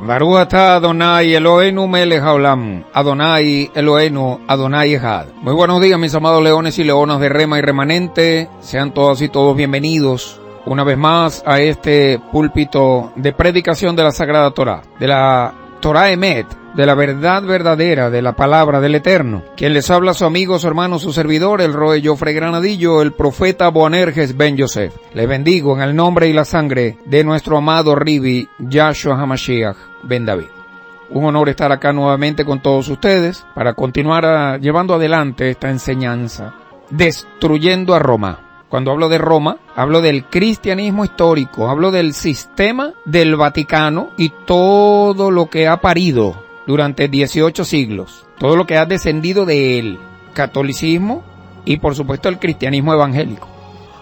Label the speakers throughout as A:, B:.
A: Baruch atah Adonai Eloheinu melech haolam, Adonai Eloheinu, Adonai Echad. Muy buenos días, mis amados leones y leonas de Rema y Remanente. Sean todas y todos bienvenidos una vez más a este púlpito de predicación de la Sagrada Torá, de la Torá Emet, de la verdad verdadera, de la palabra del Eterno. Quien les habla, su amigo, su hermano, su servidor, el Roe Jofre Granadillo, el profeta Boanerges Ben Yosef. Les bendigo en el nombre y la sangre de nuestro amado Ribi Yahshua HaMashiach Ben David. Un honor estar acá nuevamente con todos ustedes para continuar llevando adelante esta enseñanza, destruyendo a Roma. Cuando hablo de Roma, hablo del cristianismo histórico, hablo del sistema del Vaticano y todo lo que ha parido durante 18 siglos, todo lo que ha descendido de él, catolicismo y por supuesto el cristianismo evangélico.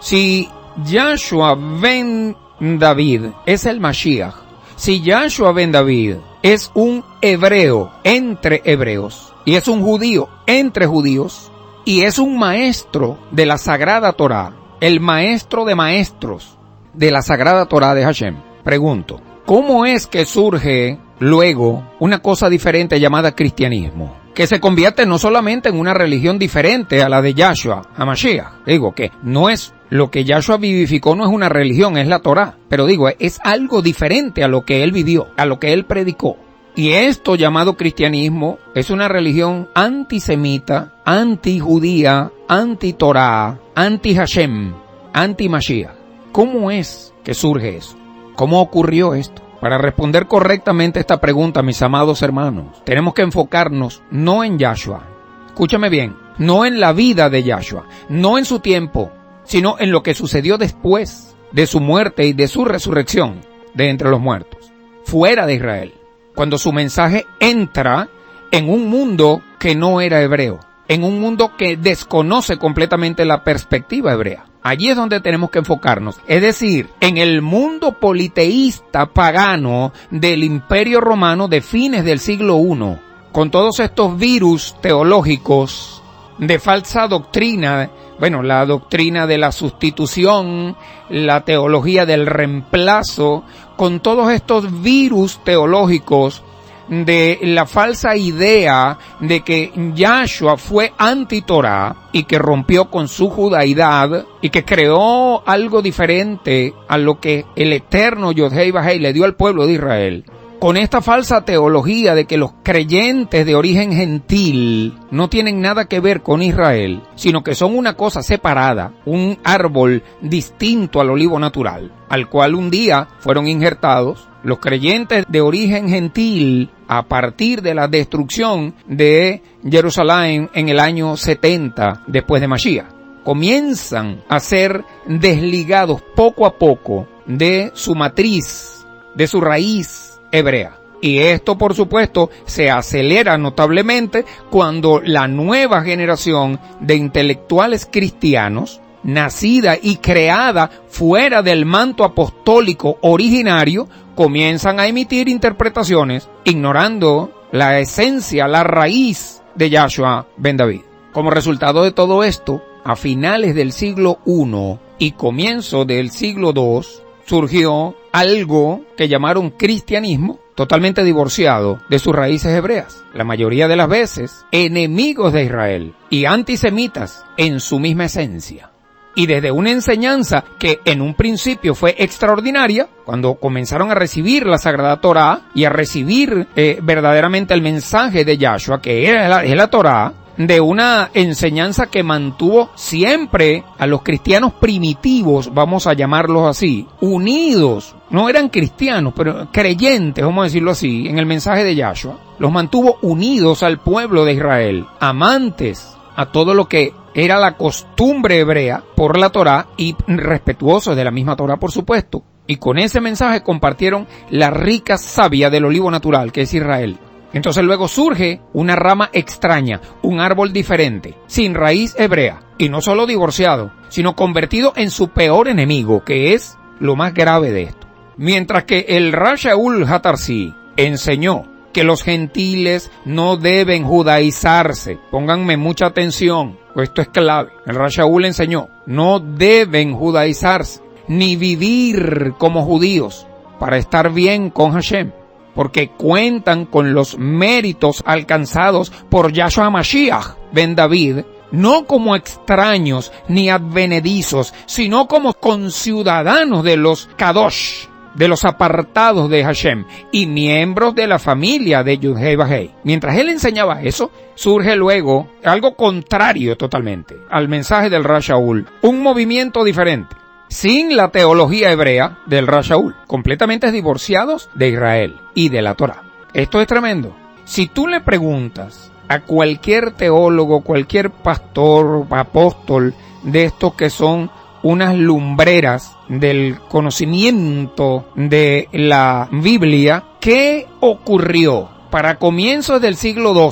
A: Si Yahshua Ben David es el Mashiach, si Yahshua Ben David es un hebreo entre hebreos y es un judío entre judíos, y es un maestro de la Sagrada Torá, el maestro de maestros de la Sagrada Torá de Hashem. Pregunto, ¿cómo es que surge luego una cosa diferente llamada cristianismo? Que se convierte no solamente en una religión diferente a la de Yahshua HaMashiach. Digo que no es lo que Yahshua vivificó, no es una religión, es la Torá. Pero digo, es algo diferente a lo que él vivió, a lo que él predicó. Y esto llamado cristianismo es una religión antisemita, antijudía, anti-Torá, anti-Hashem, anti-Mashiach. ¿Cómo es que surge eso? ¿Cómo ocurrió esto? Para responder correctamente esta pregunta, mis amados hermanos, tenemos que enfocarnos no en Yahshua. Escúchame bien, no en la vida de Yahshua, no en su tiempo, sino en lo que sucedió después de su muerte y de su resurrección de entre los muertos, fuera de Israel. Cuando su mensaje entra en un mundo que no era hebreo, en un mundo que desconoce completamente la perspectiva hebrea. Allí es donde tenemos que enfocarnos, es decir, en el mundo politeísta pagano del Imperio Romano de fines del siglo I, con todos estos virus teológicos de falsa doctrina, la doctrina de la sustitución, la teología del reemplazo, con todos estos virus teológicos de la falsa idea de que Yahshua fue anti-Torá y que rompió con su judaidad y que creó algo diferente a lo que el eterno Yod-Hei Vah-Hei le dio al pueblo de Israel. Con esta falsa teología de que los creyentes de origen gentil no tienen nada que ver con Israel, sino que son una cosa separada, un árbol distinto al olivo natural, al cual un día fueron injertados los creyentes de origen gentil a partir de la destrucción de Jerusalén en el año 70 después de Mashiach. Comienzan a ser desligados poco a poco de su matriz, de su raíz hebrea. Y esto, por supuesto, se acelera notablemente cuando la nueva generación de intelectuales cristianos, nacida y creada fuera del manto apostólico originario, comienzan a emitir interpretaciones ignorando la esencia, la raíz de Yahshua Ben David. Como resultado de todo esto, a finales del siglo I y comienzo del siglo II, surgió algo que llamaron cristianismo, totalmente divorciado de sus raíces hebreas. La mayoría de las veces, enemigos de Israel y antisemitas en su misma esencia. Y desde una enseñanza que en un principio fue extraordinaria, cuando comenzaron a recibir la Sagrada Torá y a recibir verdaderamente el mensaje de Yahshua, que es la Torá, de una enseñanza que mantuvo siempre a los cristianos primitivos, vamos a llamarlos así, unidos. No eran cristianos, pero creyentes, vamos a decirlo así, en el mensaje de Yahshua. Los mantuvo unidos al pueblo de Israel, amantes a todo lo que era la costumbre hebrea por la Torá y respetuosos de la misma Torá, por supuesto. Y con ese mensaje compartieron la rica savia del olivo natural, que es Israel. Entonces luego surge una rama extraña, un árbol diferente, sin raíz hebrea, y no solo divorciado, sino convertido en su peor enemigo, que es lo más grave de esto. Mientras que el Rav Shaul HaTarsi enseñó que los gentiles no deben judaizarse, pónganme mucha atención, esto es clave. El Rav Shaul enseñó, no deben judaizarse, ni vivir como judíos para estar bien con Hashem. porque cuentan con los méritos alcanzados por Yahshua HaMashiach ben David, no como extraños ni advenedizos, sino como conciudadanos de los Kadosh, de los apartados de Hashem y miembros de la familia de Yud-Hei Vah-Hei. Mientras él enseñaba eso, surge luego algo contrario totalmente al mensaje del Rav Shaul, un movimiento diferente, sin la teología hebrea del Rav Shaul, completamente divorciados de Israel y de la Torah. Esto es tremendo. Si tú le preguntas a cualquier teólogo, cualquier pastor, apóstol de estos que son unas lumbreras del conocimiento de la Biblia, ¿qué ocurrió para comienzos del siglo II,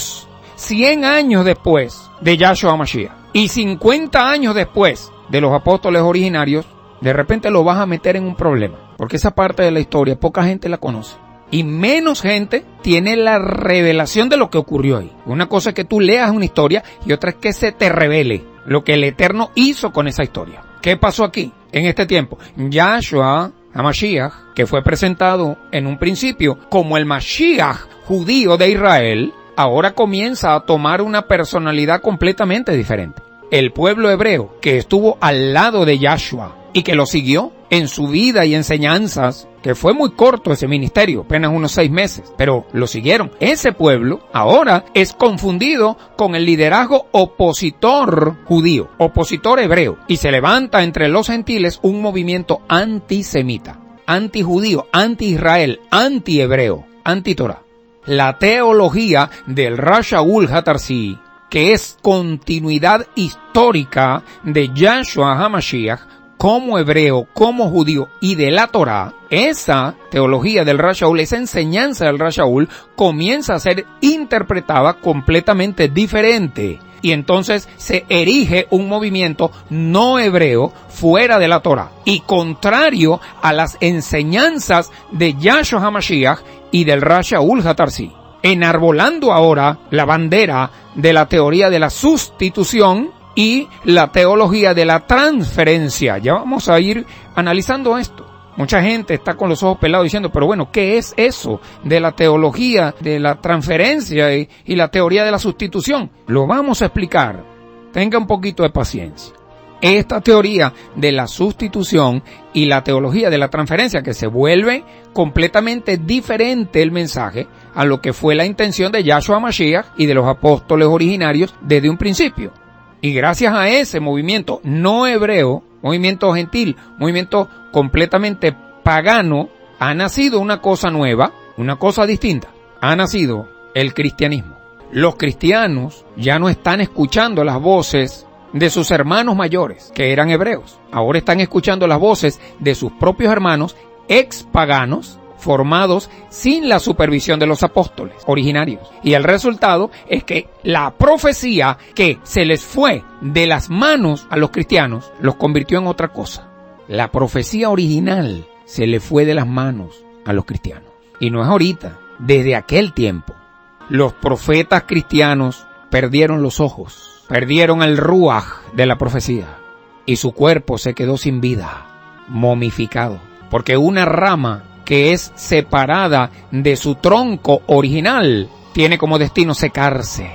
A: 100 años después de Yahshua HaMashiach y 50 años después de los apóstoles originarios? De repente lo vas a meter en un problema, porque esa parte de la historia poca gente la conoce. Y menos gente tiene la revelación de lo que ocurrió ahí. Una cosa es que tú leas una historia y otra es que se te revele lo que el Eterno hizo con esa historia. ¿Qué pasó aquí en este tiempo? Yahshua HaMashiach, que fue presentado en un principio como el Mashiach judío de Israel, ahora comienza a tomar una personalidad completamente diferente. El pueblo hebreo que estuvo al lado de Yahshua y que lo siguió en su vida y enseñanzas, que fue muy corto ese ministerio, apenas unos 6 meses, pero lo siguieron. Ese pueblo ahora es confundido con el liderazgo opositor judío, opositor hebreo, y se levanta entre los gentiles un movimiento antisemita, antijudío, anti-Israel, anti-hebreo, anti-Torah. La teología del Rav Shaul HaTarsi, que es continuidad histórica de Yahshua HaMashiach, como hebreo, como judío y de la Torá, esa teología del Rav Shaul, esa enseñanza del Rav Shaul, comienza a ser interpretada completamente diferente. Y entonces se erige un movimiento no hebreo fuera de la Torá y contrario a las enseñanzas de Yahshua HaMashiach y del Rav Shaul HaTarsi, enarbolando ahora la bandera de la teoría de la sustitución y la teología de la transferencia. Ya vamos a ir analizando esto. Mucha gente está con los ojos pelados diciendo, pero bueno, ¿qué es eso de la teología de la transferencia y la teoría de la sustitución? Lo vamos a explicar. Tenga un poquito de paciencia. Esta teoría de la sustitución y la teología de la transferencia, que se vuelve completamente diferente el mensaje a lo que fue la intención de Yahshua HaMashiach y de los apóstoles originarios desde un principio. Y gracias a ese movimiento no hebreo, movimiento gentil, movimiento completamente pagano, ha nacido una cosa nueva, una cosa distinta. Ha nacido el cristianismo. Los cristianos ya no están escuchando las voces de sus hermanos mayores, que eran hebreos. Ahora están escuchando las voces de sus propios hermanos ex paganos, formados sin la supervisión de los apóstoles originarios. Y el resultado es que la profecía que se les fue de las manos a los cristianos los convirtió en otra cosa. La profecía original se le fue de las manos a los cristianos. Y no es ahorita, desde aquel tiempo. Los profetas cristianos perdieron los ojos, perdieron el ruaj de la profecía y su cuerpo se quedó sin vida, momificado, porque una rama que es separada de su tronco original, tiene como destino secarse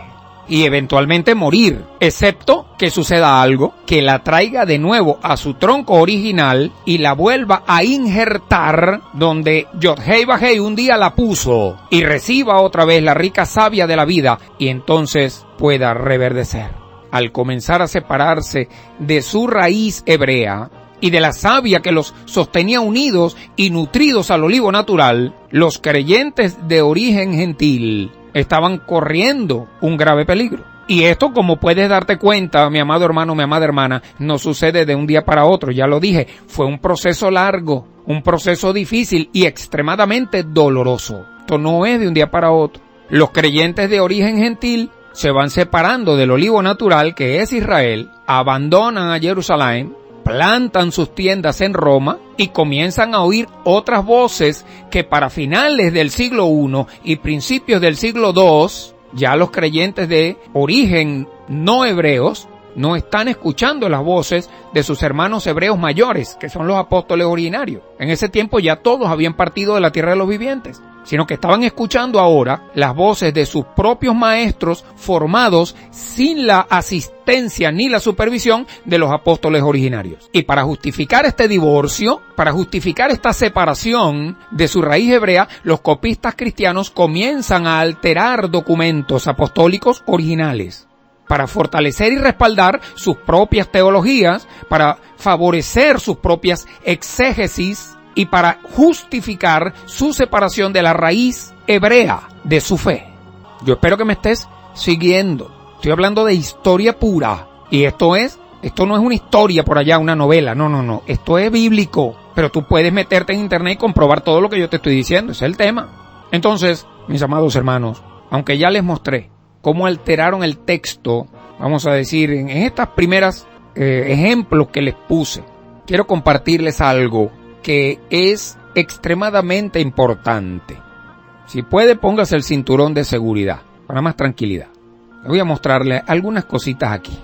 A: y eventualmente morir, excepto que suceda algo que la traiga de nuevo a su tronco original y la vuelva a injertar donde Yod-Hei Vah-Hei un día la puso y reciba otra vez la rica savia de la vida y entonces pueda reverdecer. Al comenzar a separarse de su raíz hebrea y de la savia que los sostenía unidos y nutridos al olivo natural, los creyentes de origen gentil estaban corriendo un grave peligro. Y esto, como puedes darte cuenta, mi amado hermano, mi amada hermana, no sucede de un día para otro. Ya lo dije, fue un proceso largo, un proceso difícil y extremadamente doloroso. Esto no es de un día para otro. Los creyentes de origen gentil se van separando del olivo natural que es Israel, abandonan a Jerusalén, plantan sus tiendas en Roma y comienzan a oír otras voces que para finales del siglo I y principios del siglo II, ya los creyentes de origen no hebreos no están escuchando las voces de sus hermanos hebreos mayores, que son los apóstoles originarios. En ese tiempo ya todos habían partido de la tierra de los vivientes. sino que estaban escuchando ahora las voces de sus propios maestros formados sin la asistencia ni la supervisión de los apóstoles originarios. Y para justificar este divorcio, para justificar esta separación de su raíz hebrea, los copistas cristianos comienzan a alterar documentos apostólicos originales para fortalecer y respaldar sus propias teologías, para favorecer sus propias exégesis y para justificar su separación de la raíz hebrea de su fe. Yo espero que me estés siguiendo. Estoy hablando de historia pura. Y esto no es una historia por allá, una novela. No. Esto es bíblico. Pero tú puedes meterte en internet y comprobar todo lo que yo te estoy diciendo. Ese es el tema. Entonces, mis amados hermanos, aunque ya les mostré cómo alteraron el texto, vamos a decir, en estas primeras ejemplos que les puse, quiero compartirles algo que es extremadamente importante. Si puede, póngase el cinturón de seguridad para más tranquilidad. Les voy a mostrarles algunas cositas aquí.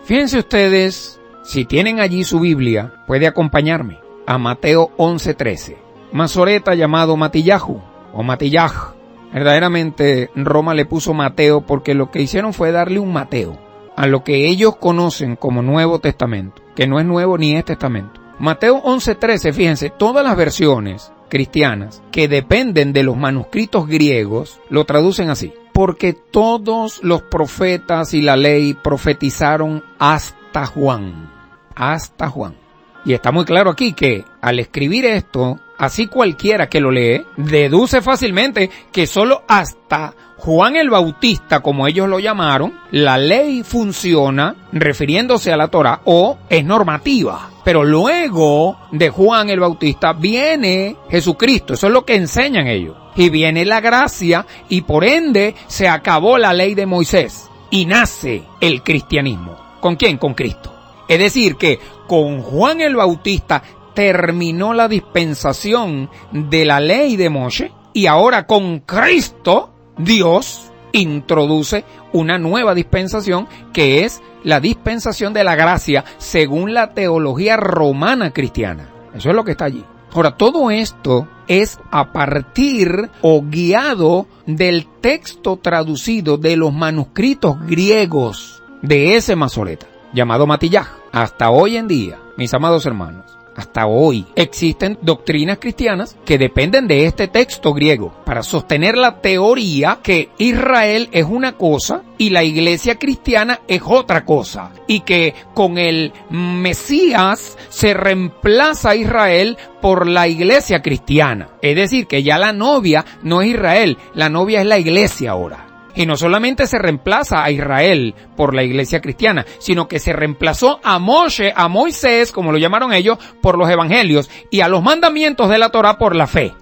A: Fíjense ustedes, si tienen allí su Biblia, puede acompañarme a Mateo 11:13. Masoreta llamado Matillahu o Matillaj. Verdaderamente Roma le puso Mateo porque lo que hicieron fue darle un Mateo a lo que ellos conocen como Nuevo Testamento, que no es nuevo ni es testamento. Mateo 11:13, fíjense, todas las versiones cristianas que dependen de los manuscritos griegos lo traducen así: porque todos los profetas y la ley profetizaron hasta Juan. Hasta Juan. Y está muy claro aquí que al escribir esto, así cualquiera que lo lee, deduce fácilmente que solo hasta Juan el Bautista, como ellos lo llamaron, la ley funciona refiriéndose a la Torá o es normativa. Pero luego de Juan el Bautista viene Jesucristo, eso es lo que enseñan ellos. Y viene la gracia y por ende se acabó la ley de Moisés y nace el cristianismo. ¿Con quién? Con Cristo. Es decir que con Juan el Bautista terminó la dispensación de la ley de Moshe y ahora con Cristo Dios introduce una nueva dispensación que es la dispensación de la gracia según la teología romana cristiana. Eso es lo que está allí. Ahora, todo esto es a partir o guiado del texto traducido de los manuscritos griegos de ese Masoreta, llamado Matillaj. Hasta hoy en día, mis amados hermanos, hasta hoy existen doctrinas cristianas que dependen de este texto griego para sostener la teoría que Israel es una cosa y la iglesia cristiana es otra cosa, y que con el Mesías se reemplaza a Israel por la iglesia cristiana. Es decir, que ya la novia no es Israel, la novia es la iglesia ahora. Y no solamente se reemplaza a Israel por la iglesia cristiana, sino que se reemplazó a Moshe, a Moisés, como lo llamaron ellos, por los evangelios, y a los mandamientos de la Torá por la fe.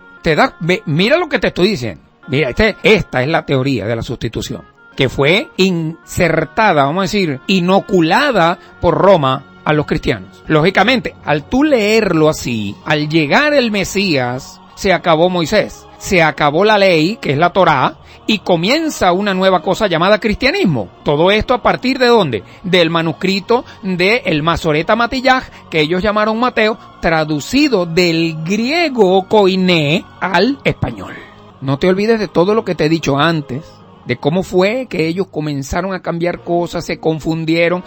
A: Mira lo que te estoy diciendo. Mira, esta es la teoría de la sustitución, que fue insertada, vamos a decir, inoculada por Roma a los cristianos. Lógicamente, al tú leerlo así, al llegar el Mesías, se acabó Moisés, se acabó la ley, que es la Torá, y comienza una nueva cosa llamada cristianismo. Todo esto a partir de ¿dónde? Del manuscrito del Masoreta Matillaj, que ellos llamaron Mateo, traducido del griego koiné al español. No te olvides de todo lo que te he dicho antes, de cómo fue que ellos comenzaron a cambiar cosas, se confundieron,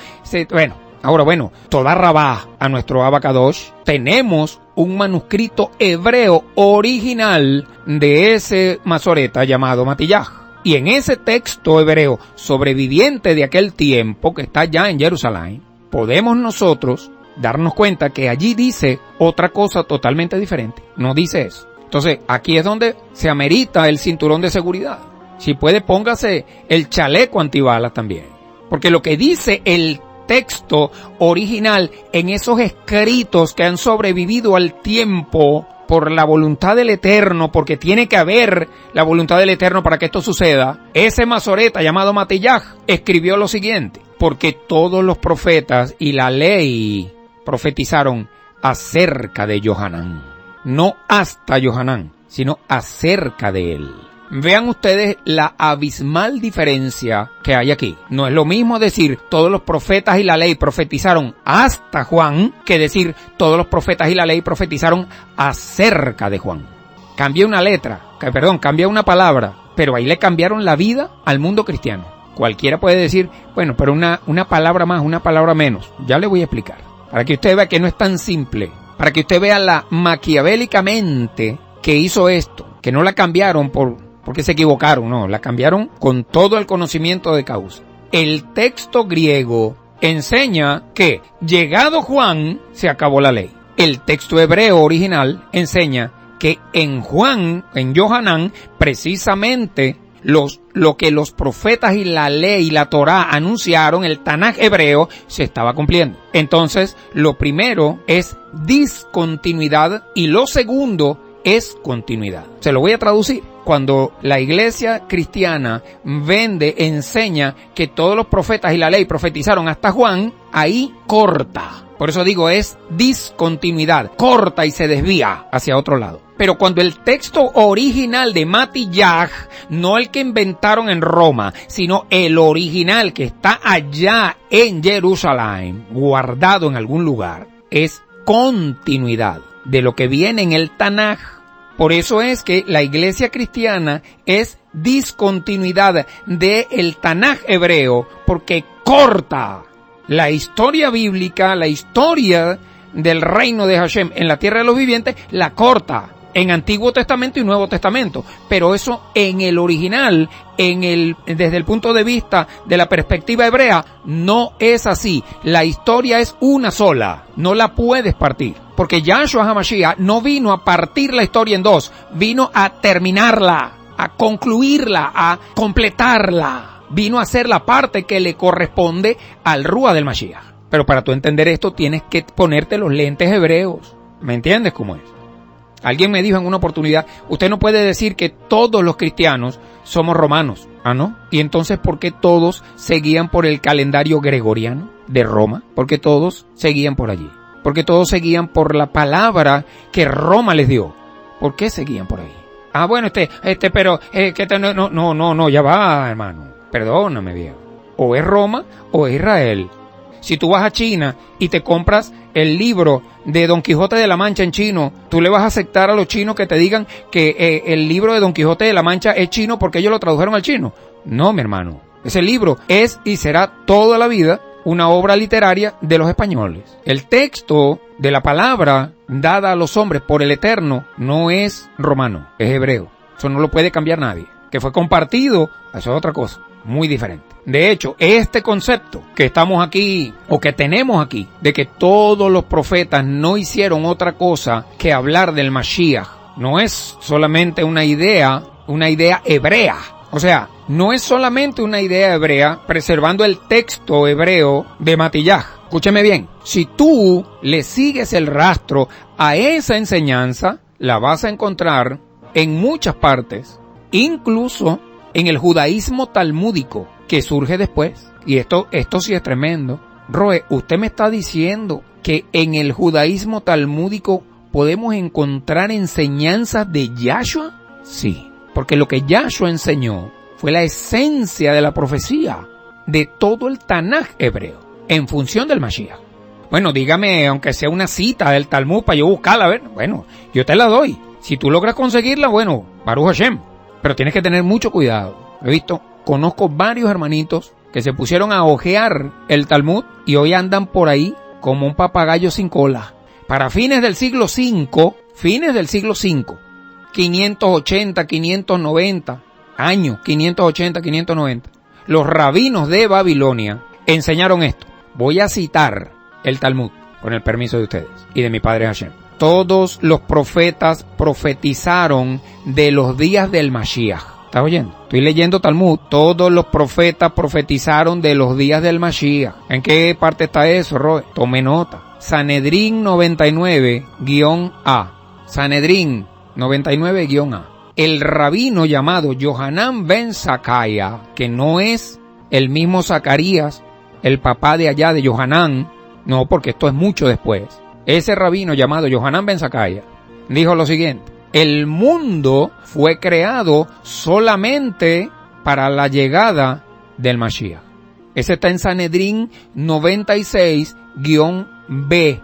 A: toda Rabá a nuestro Abacadosh, tenemos un manuscrito hebreo original de ese Masoreta llamado Matillaj. Y en ese texto hebreo sobreviviente de aquel tiempo, que está ya en Jerusalén, podemos nosotros darnos cuenta que allí dice otra cosa totalmente diferente. No dice eso. Entonces, aquí es donde se amerita el cinturón de seguridad. Si puede, póngase el chaleco antibalas también. Porque lo que dice el texto original en esos escritos que han sobrevivido al tiempo por la voluntad del Eterno, porque tiene que haber la voluntad del Eterno para que esto suceda, ese Masoreta llamado Matillaj escribió lo siguiente: porque todos los profetas y la ley profetizaron acerca de Johanán, no hasta Johanán, sino acerca de él. Vean ustedes la abismal diferencia que hay aquí. No es lo mismo decir todos los profetas y la ley profetizaron hasta Juan que decir todos los profetas y la ley profetizaron acerca de Juan. cambia una letra, cambia una palabra, pero ahí le cambiaron la vida al mundo cristiano. Cualquiera puede decir, bueno, pero una palabra más, una palabra menos. Ya le voy a explicar. Para que usted vea que no es tan simple. Para que usted vea la maquiavélicamente que hizo esto. Que no la cambiaron porque se equivocaron, no. La cambiaron con todo el conocimiento de causa. El texto griego enseña que, llegado Juan, se acabó la ley. El texto hebreo original enseña que en Juan, en Yohanan, precisamente lo que los profetas y la ley y la Torá anunciaron, el Tanaj hebreo, se estaba cumpliendo. Entonces, lo primero es discontinuidad y lo segundo es continuidad. Se lo voy a traducir. Cuando la iglesia cristiana enseña que todos los profetas y la ley profetizaron hasta Juan, ahí corta. Por eso digo, es discontinuidad. Corta y se desvía hacia otro lado. Pero cuando el texto original de Matiyaj, no el que inventaron en Roma, sino el original que está allá en Jerusalén, guardado en algún lugar, es continuidad de lo que viene en el Tanaj. Por eso es que la iglesia cristiana es discontinuidad del Tanaj hebreo, porque corta la historia bíblica, la historia del reino de Hashem en la tierra de los vivientes, la corta en Antiguo Testamento y Nuevo Testamento. Pero eso en el original, desde el punto de vista de la perspectiva hebrea, no es así. La historia es una sola, no la puedes partir. Porque Yahshua HaMashiach no vino a partir la historia en dos, vino a terminarla, a concluirla, a completarla. Vino a hacer la parte que le corresponde al Rúa del Mashiach. Pero para tú entender esto tienes que ponerte los lentes hebreos. ¿Me entiendes cómo es? Alguien me dijo en una oportunidad, usted no puede decir que todos los cristianos somos romanos. ¿Ah, no? Y entonces, ¿por qué todos seguían por el calendario gregoriano de Roma? Porque todos seguían por allí. Porque todos seguían por la palabra que Roma les dio. ¿Por qué seguían por ahí? Ah, bueno, pero, no, ya va, hermano. Perdóname, viejo. O es Roma o es Israel. Si tú vas a China y te compras el libro de Don Quijote de la Mancha en chino, ¿tú le vas a aceptar a los chinos que te digan que el libro de Don Quijote de la Mancha es chino porque ellos lo tradujeron al chino? No, mi hermano. Ese libro es y será toda la vida una obra literaria de los españoles. El texto de la palabra dada a los hombres por el Eterno no es romano, es hebreo. Eso no lo puede cambiar nadie. Que fue compartido, eso es otra cosa, muy diferente. De hecho, este concepto que estamos aquí, o que tenemos aquí, de que todos los profetas no hicieron otra cosa que hablar del Mashiach, no es solamente una idea hebrea. O sea, no es solamente una idea hebrea preservando el texto hebreo de Matiyaj. Escúcheme bien, si tú le sigues el rastro a esa enseñanza, la vas a encontrar en muchas partes, incluso en el judaísmo talmúdico que surge después. Y esto sí es tremendo. Roe, ¿usted me está diciendo que en el judaísmo talmúdico podemos encontrar enseñanzas de Yahshua? Sí, porque lo que Yahshua enseñó fue la esencia de la profecía de todo el Tanaj hebreo en función del Mashiach. Bueno, dígame, aunque sea una cita del Talmud para yo buscarla, a ver, bueno, yo te la doy. Si tú logras conseguirla, bueno, Baruch Hashem. Pero tienes que tener mucho cuidado. He visto, conozco varios hermanitos que se pusieron a hojear el Talmud y hoy andan por ahí como un papagayo sin cola. Para fines del siglo V, 580, 590, años 580, 590, los rabinos de Babilonia enseñaron esto. Voy a citar el Talmud, con el permiso de ustedes y de mi padre Hashem. Todos los profetas profetizaron de los días del Mashiach. ¿Estás oyendo? Estoy leyendo Talmud. Todos los profetas profetizaron de los días del Mashiach. ¿En qué parte está eso, Roy? Tome nota. Sanedrín 99-A. Sanedrín 99-A. El rabino llamado Yohanan ben Zakaya, que no es el mismo Zacarías, el papá de allá de Yohanan, no, porque esto es mucho después. Ese rabino llamado Yohanan ben Zakaya dijo lo siguiente: el mundo fue creado solamente para la llegada del Mashiach. Ese está en Sanedrín 96-B.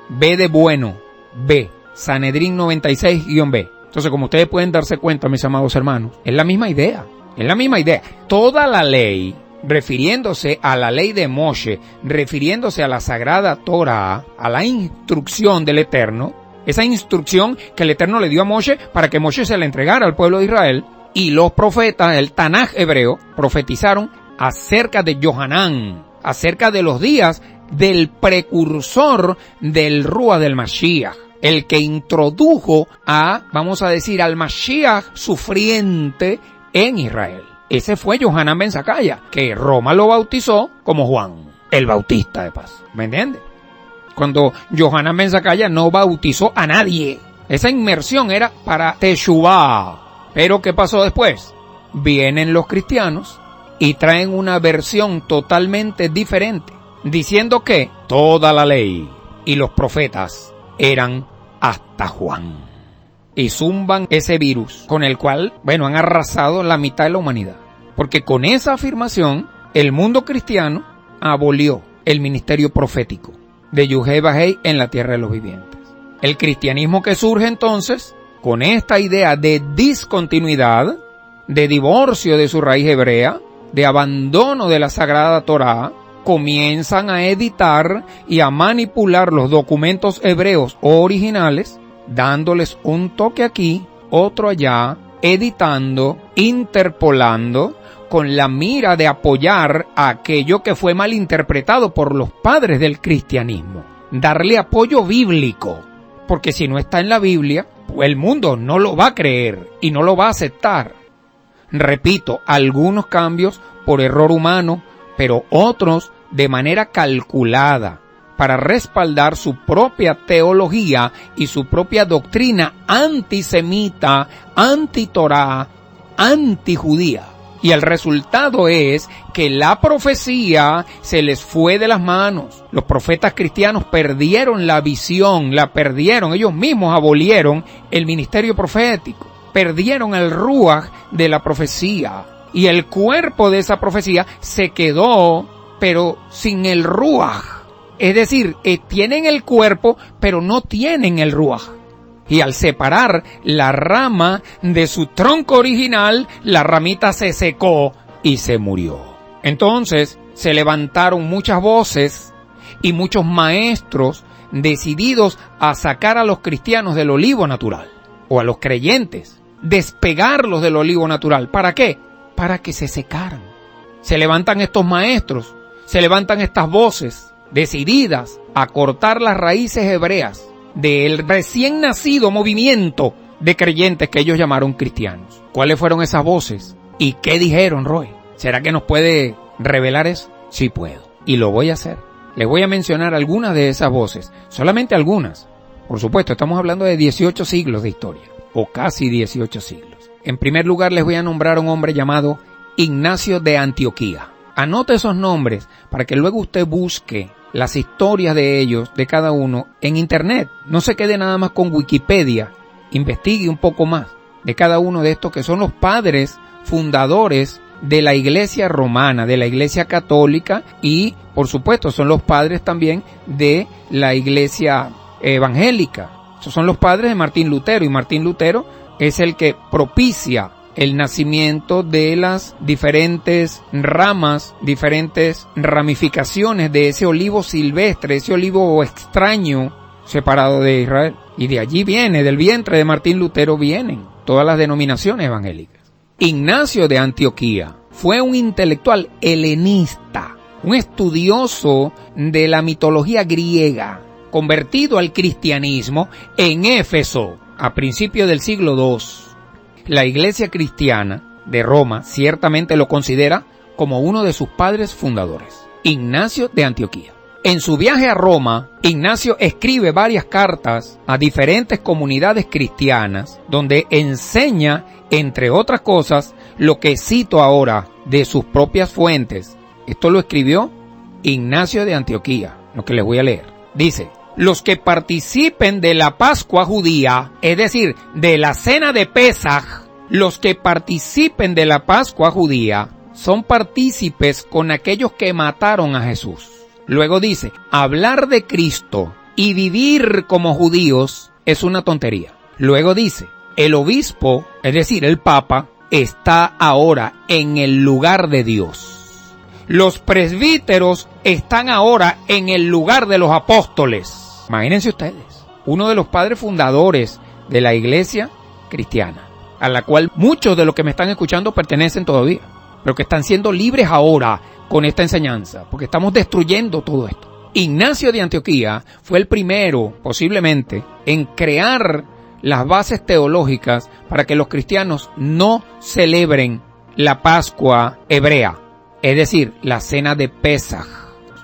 A: B de bueno. B. Sanedrín 96-B. Entonces, como ustedes pueden darse cuenta, mis amados hermanos, es la misma idea. Es la misma idea. Toda la ley, refiriéndose a la ley de Moshe, refiriéndose a la sagrada Torah, a la instrucción del Eterno, esa instrucción que el Eterno le dio a Moshe para que Moshe se la entregara al pueblo de Israel, y los profetas, el Tanaj hebreo, profetizaron acerca de Yohanán, acerca de los días del precursor del Rúa del Mashiach, el que introdujo vamos a decir, al Mashiach sufriente en Israel. Ese fue Yohanán ben Zakaya, que Roma lo bautizó como Juan, el Bautista de paz. ¿Me entiendes? Cuando Yohanán ben Zakaya no bautizó a nadie. Esa inmersión era para Teshuvah. Pero ¿qué pasó después? Vienen los cristianos y traen una versión totalmente diferente, diciendo que toda la ley y los profetas eran hasta Juan. Y zumban ese virus con el cual, han arrasado la mitad de la humanidad. Porque con esa afirmación, el mundo cristiano abolió el ministerio profético de Yuhei Bajei en la tierra de los vivientes. El cristianismo que surge entonces, con esta idea de discontinuidad, de divorcio de su raíz hebrea, de abandono de la sagrada Torá, comienzan a editar y a manipular los documentos hebreos originales, dándoles un toque aquí, otro allá, editando, interpolando, con la mira de apoyar a aquello que fue mal interpretado por los padres del cristianismo. Darle apoyo bíblico, porque si no está en la Biblia, el mundo no lo va a creer y no lo va a aceptar. Repito, algunos cambios por error humano, pero otros de manera calculada, para respaldar su propia teología y su propia doctrina antisemita, antitorá, antijudía. Y el resultado es que la profecía se les fue de las manos. Los profetas cristianos perdieron la visión, la perdieron. Ellos mismos abolieron el ministerio profético. Perdieron el ruaj de la profecía. Y el cuerpo de esa profecía se quedó, pero sin el ruaj. Es decir, tienen el cuerpo, pero no tienen el ruaj. Y al separar la rama de su tronco original, la ramita se secó y se murió. Entonces se levantaron muchas voces y muchos maestros decididos a sacar a los cristianos del olivo natural, o a los creyentes, despegarlos del olivo natural. ¿Para qué? Para que se secaran. Se levantan estos maestros, se levantan estas voces decididas a cortar las raíces hebreas del recién nacido movimiento de creyentes que ellos llamaron cristianos. ¿Cuáles fueron esas voces? ¿Y qué dijeron, Roy? ¿Será que nos puede revelar eso? Sí puedo, y lo voy a hacer. Les voy a mencionar algunas de esas voces, solamente algunas. Por supuesto, estamos hablando de 18 siglos de historia, o casi 18 siglos. En primer lugar, les voy a nombrar a un hombre llamado Ignacio de Antioquía. Anote esos nombres para que luego usted busque las historias de ellos, de cada uno, en internet. No se quede nada más con Wikipedia. Investigue un poco más de cada uno de estos que son los padres fundadores de la iglesia romana, de la iglesia católica, y por supuesto son los padres también de la iglesia evangélica. Esos son los padres de Martín Lutero, y Martín Lutero es el que propicia el nacimiento de las diferentes ramas, diferentes ramificaciones de ese olivo silvestre, ese olivo extraño separado de Israel. Y de allí viene, del vientre de Martín Lutero vienen todas las denominaciones evangélicas. Ignacio de Antioquía fue un intelectual helenista, un estudioso de la mitología griega, convertido al cristianismo en Éfeso a principios del siglo II. La iglesia cristiana de Roma ciertamente lo considera como uno de sus padres fundadores, Ignacio de Antioquía. En su viaje a Roma, Ignacio escribe varias cartas a diferentes comunidades cristianas, donde enseña, entre otras cosas, lo que cito ahora de sus propias fuentes. Esto lo escribió Ignacio de Antioquía, lo que les voy a leer. Dice: los que participen de la Pascua judía, es decir, de la cena de Pesaj, los que participen de la Pascua judía son partícipes con aquellos que mataron a Jesús. Luego dice, hablar de Cristo y vivir como judíos es una tontería. Luego dice, El obispo, es decir, el papa, está ahora en el lugar de Dios. Los presbíteros están ahora en el lugar de los apóstoles. Imagínense ustedes, uno de los padres fundadores de la iglesia cristiana, a la cual muchos de los que me están escuchando pertenecen todavía, pero que están siendo libres ahora con esta enseñanza, porque estamos destruyendo todo esto. Ignacio de Antioquía fue el primero, posiblemente, en crear las bases teológicas para que los cristianos no celebren la Pascua hebrea, es decir, la cena de Pesaj,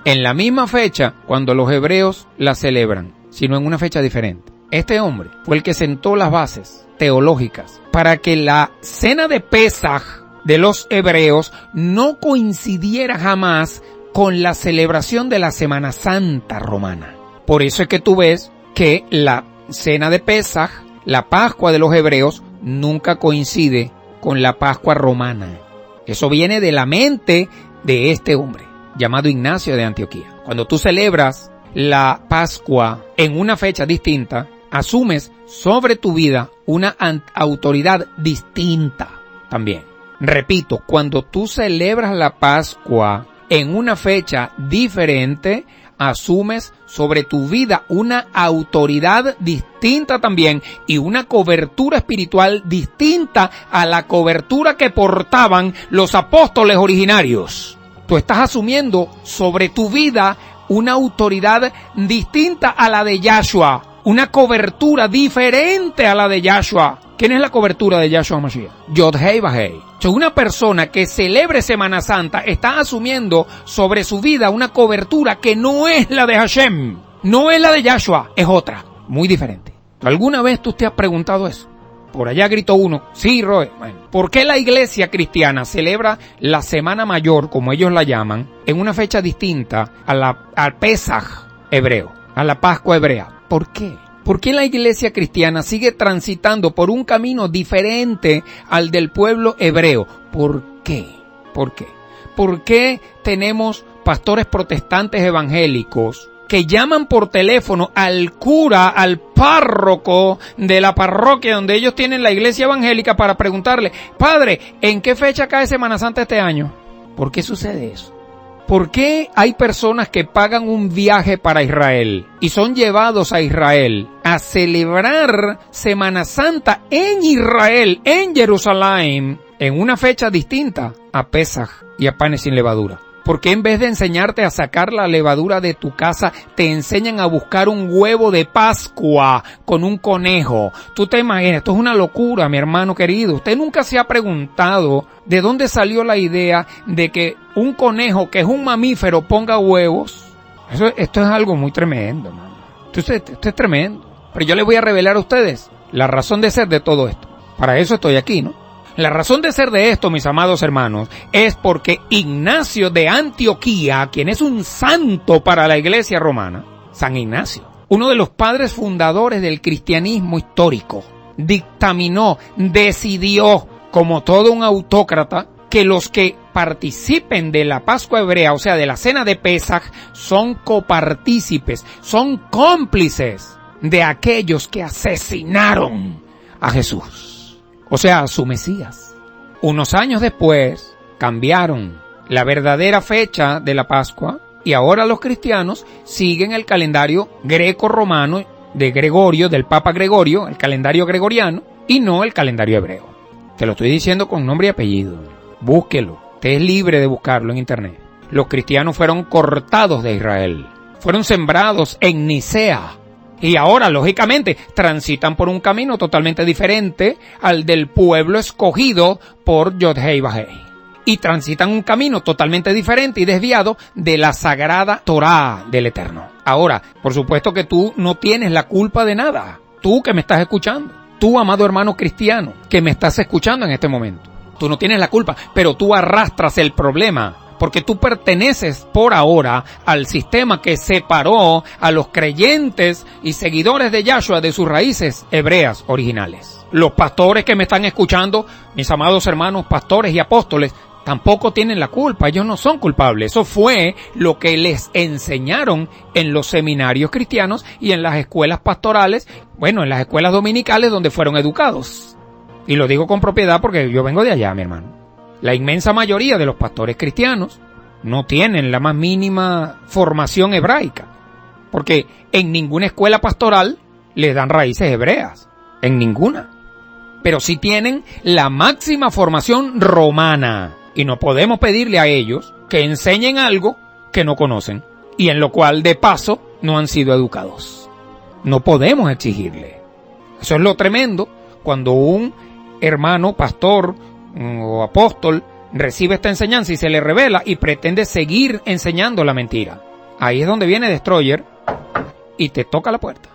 A: en la misma fecha cuando los hebreos la celebran, sino en una fecha diferente. Este hombre fue el que sentó las bases teológicas para que la cena de Pesaj de los hebreos no coincidiera jamás con la celebración de la Semana Santa romana. Por eso es que tú ves que la cena de Pesaj, la Pascua de los hebreos, nunca coincide con la Pascua romana. Eso viene de la mente de este hombre, llamado Ignacio de Antioquía. Cuando tú celebras la Pascua en una fecha distinta, asumes sobre tu vida una autoridad distinta también. Repito, cuando tú celebras la Pascua en una fecha diferente, asumes sobre tu vida una autoridad distinta también y una cobertura espiritual distinta a la cobertura que portaban los apóstoles originarios. Tú estás asumiendo sobre tu vida una autoridad distinta a la de Yahshua, una cobertura diferente a la de Yahshua. ¿Quién es la cobertura de Yahshua Mashiach? Yod-Hei Vah-Hei. Una persona que celebre Semana Santa está asumiendo sobre su vida una cobertura que no es la de Hashem, no es la de Yahshua, es otra, muy diferente. ¿Alguna vez tú te has preguntado eso? Por allá gritó uno, sí, Roe. Bueno, ¿por qué la iglesia cristiana celebra la Semana Mayor, como ellos la llaman, en una fecha distinta al Pesaj hebreo, a la Pascua hebrea? ¿Por qué? ¿Por qué la iglesia cristiana sigue transitando por un camino diferente al del pueblo hebreo? ¿Por qué? ¿Por qué? ¿Por qué tenemos pastores protestantes evangélicos que llaman por teléfono al cura, al párroco de la parroquia donde ellos tienen la iglesia evangélica para preguntarle, padre, ¿en qué fecha cae Semana Santa este año? ¿Por qué sucede eso? ¿Por qué hay personas que pagan un viaje para Israel y son llevados a Israel a celebrar Semana Santa en Israel, en Jerusalén, en una fecha distinta a Pesaj y a panes sin levadura? ¿Por qué en vez de enseñarte a sacar la levadura de tu casa, te enseñan a buscar un huevo de Pascua con un conejo? Tú te imaginas, esto es una locura, mi hermano querido. Usted nunca se ha preguntado de dónde salió la idea de que un conejo, que es un mamífero, ponga huevos. Esto es algo muy tremendo, hermano. Esto es tremendo. Pero yo les voy a revelar a ustedes la razón de ser de todo esto. Para eso estoy aquí, ¿no? La razón de ser de esto, mis amados hermanos, es porque Ignacio de Antioquía, quien es un santo para la iglesia romana, San Ignacio, uno de los padres fundadores del cristianismo histórico, dictaminó, decidió, como todo un autócrata, que los que participen de la Pascua hebrea, o sea, de la cena de Pesaj, son copartícipes, son cómplices de aquellos que asesinaron a Jesús. O sea, a su Mesías. Unos años después, cambiaron la verdadera fecha de la Pascua y ahora los cristianos siguen el calendario greco-romano de Gregorio, del Papa Gregorio, el calendario gregoriano, y no el calendario hebreo. Te lo estoy diciendo con nombre y apellido. Búsquelo. Usted es libre de buscarlo en internet. Los cristianos fueron cortados de Israel. Fueron sembrados en Nicea. Y ahora, lógicamente, transitan por un camino totalmente diferente al del pueblo escogido por Yod-Hei Vah-Hei. Y transitan un camino totalmente diferente y desviado de la sagrada Torá del Eterno. Ahora, por supuesto que tú no tienes la culpa de nada. Tú que me estás escuchando. Tú, amado hermano cristiano, que me estás escuchando en este momento. Tú no tienes la culpa, pero tú arrastras el problema. Porque tú perteneces por ahora al sistema que separó a los creyentes y seguidores de Yahshua de sus raíces hebreas originales. Los pastores que me están escuchando, mis amados hermanos pastores y apóstoles, tampoco tienen la culpa, ellos no son culpables. Eso fue lo que les enseñaron en los seminarios cristianos y en las escuelas pastorales, bueno, en las escuelas dominicales donde fueron educados. Y lo digo con propiedad porque yo vengo de allá, mi hermano. La inmensa mayoría de los pastores cristianos no tienen la más mínima formación hebraica, porque en ninguna escuela pastoral les dan raíces hebreas, en ninguna. Pero sí tienen la máxima formación romana, y no podemos pedirle a ellos que enseñen algo que no conocen, y en lo cual, de paso, no han sido educados. No podemos exigirle. Eso es lo tremendo cuando un hermano, pastor o apóstol recibe esta enseñanza y se le revela y pretende seguir enseñando la mentira. Ahí es donde viene Destroyer y te toca la puerta.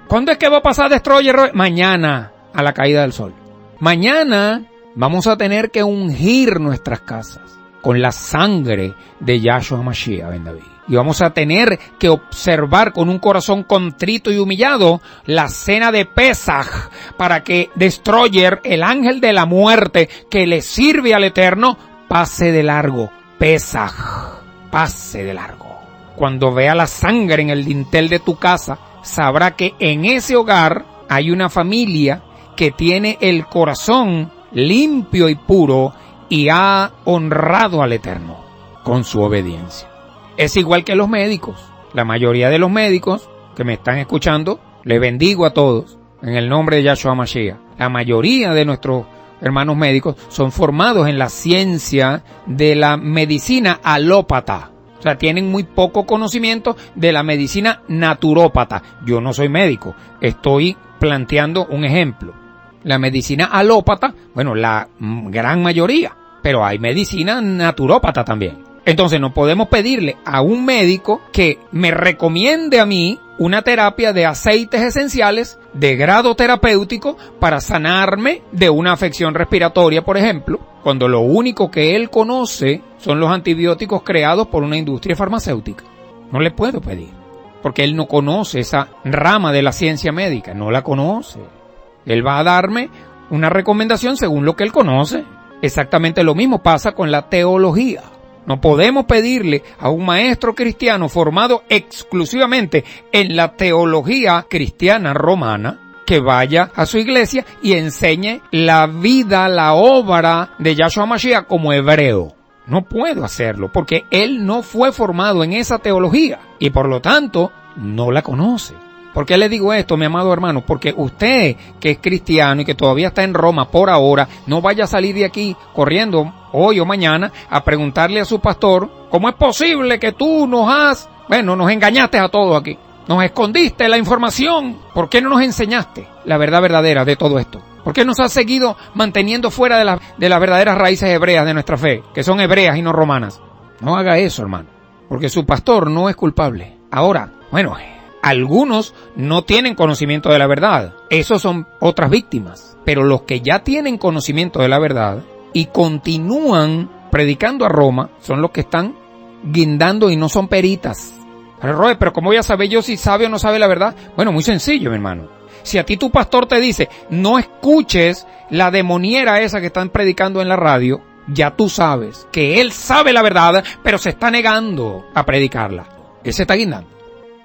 A: ¿Cuándo es que va a pasar Destroyer? Mañana, a la caída del sol. Mañana vamos a tener que ungir nuestras casas con la sangre de Yahshua Mashiach ben David. Y vamos a tener que observar con un corazón contrito y humillado la cena de Pesaj para que Destroyer, el ángel de la muerte que le sirve al Eterno, pase de largo. Pesaj, pase de largo. Cuando vea la sangre en el dintel de tu casa, sabrá que en ese hogar hay una familia que tiene el corazón limpio y puro y ha honrado al Eterno con su obediencia. Es igual que los médicos. La mayoría de los médicos que me están escuchando, les bendigo a todos en el nombre de Yahshua Mashiach. La mayoría de nuestros hermanos médicos son formados en la ciencia de la medicina alópata. O sea, tienen muy poco conocimiento de la medicina naturópata. Yo no soy médico, estoy planteando un ejemplo. La medicina alópata, bueno, la gran mayoría, pero hay medicina naturópata también. Entonces no podemos pedirle a un médico que me recomiende a mí una terapia de aceites esenciales de grado terapéutico para sanarme de una afección respiratoria, por ejemplo, cuando lo único que él conoce son los antibióticos creados por una industria farmacéutica. No le puedo pedir, porque él no conoce esa rama de la ciencia médica, no la conoce. Él va a darme una recomendación según lo que él conoce. Exactamente lo mismo pasa con la teología. No podemos pedirle a un maestro cristiano formado exclusivamente en la teología cristiana romana que vaya a su iglesia y enseñe la vida, la obra de Yahshua Mashiach como hebreo. No puedo hacerlo porque él no fue formado en esa teología y por lo tanto no la conoce. ¿Por qué le digo esto, mi amado hermano? Porque usted, que es cristiano y que todavía está en Roma por ahora, no vaya a salir de aquí corriendo hoy o mañana a preguntarle a su pastor, ¿cómo es posible que tú nos engañaste a todos aquí? Nos escondiste la información. ¿Por qué no nos enseñaste la verdad verdadera de todo esto? ¿Por qué nos has seguido manteniendo fuera de las verdaderas raíces hebreas de nuestra fe, que son hebreas y no romanas? No haga eso, hermano, porque su pastor no es culpable. Ahora, algunos no tienen conocimiento de la verdad. Esos son otras víctimas. Pero los que ya tienen conocimiento de la verdad y continúan predicando a Roma son los que están guindando y no son peritas. Pero ¿cómo voy a saber yo si sabe o no sabe la verdad? Bueno, muy sencillo, mi hermano. Si a ti tu pastor te dice, no escuches la demoniera esa que están predicando en la radio, ya tú sabes que él sabe la verdad, pero se está negando a predicarla. Él se está guindando.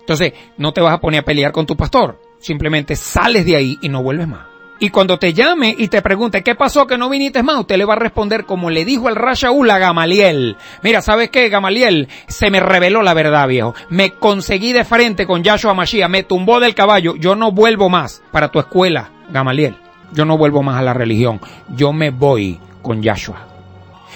A: Entonces, no te vas a poner a pelear con tu pastor. Simplemente sales de ahí y no vuelves más. Y cuando te llame y te pregunte, ¿qué pasó que no viniste más? Usted le va a responder como le dijo el Rashaúl a Gamaliel. Mira, ¿sabes qué, Gamaliel? Se me reveló la verdad, viejo. Me conseguí de frente con Yahshua Mashiach. Me tumbó del caballo. Yo no vuelvo más para tu escuela, Gamaliel. Yo no vuelvo más a la religión. Yo me voy con Yahshua.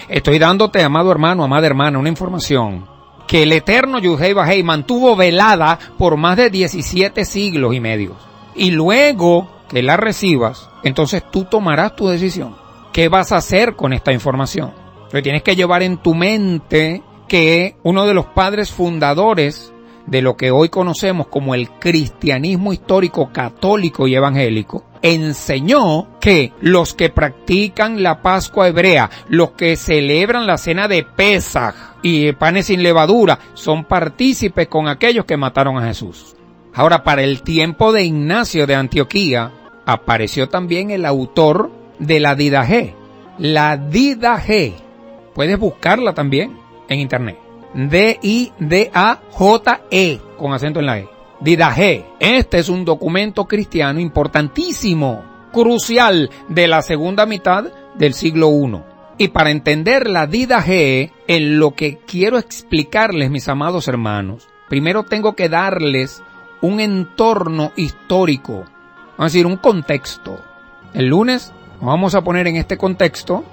A: Estoy dándote, amado hermano, amada hermana, una información que el eterno Yudhei Bajei mantuvo velada por más de 17 siglos y medio. Y luego que la recibas, entonces tú tomarás tu decisión. ¿Qué vas a hacer con esta información? Entonces tienes que llevar en tu mente que uno de los padres fundadores de lo que hoy conocemos como el cristianismo histórico católico y evangélico, enseñó que los que practican la Pascua hebrea, los que celebran la cena de Pesaj y panes sin levadura, son partícipes con aquellos que mataron a Jesús. Ahora, para el tiempo de Ignacio de Antioquía, apareció también el autor de la Didaje. La Didaje Puedes buscarla también en internet. Didaje, con acento en la E. Didaje. Este es un documento cristiano importantísimo, crucial, de la segunda mitad del siglo I. Y para entender la Didaje, en lo que quiero explicarles, mis amados hermanos, primero tengo que darles un entorno histórico, vamos a decir, un contexto. El lunes nos vamos a poner en este contexto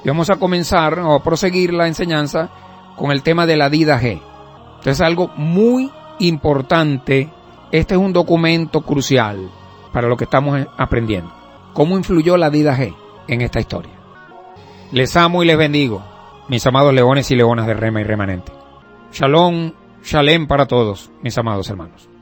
A: y vamos a comenzar o a proseguir la enseñanza con el tema de la Didaje. Entonces, algo muy importante. Este es un documento crucial para lo que estamos aprendiendo. ¿Cómo influyó la Didaje en esta historia? Les amo y les bendigo, mis amados leones y leonas de Rema y Remanente. Shalom, shalem para todos, mis amados hermanos.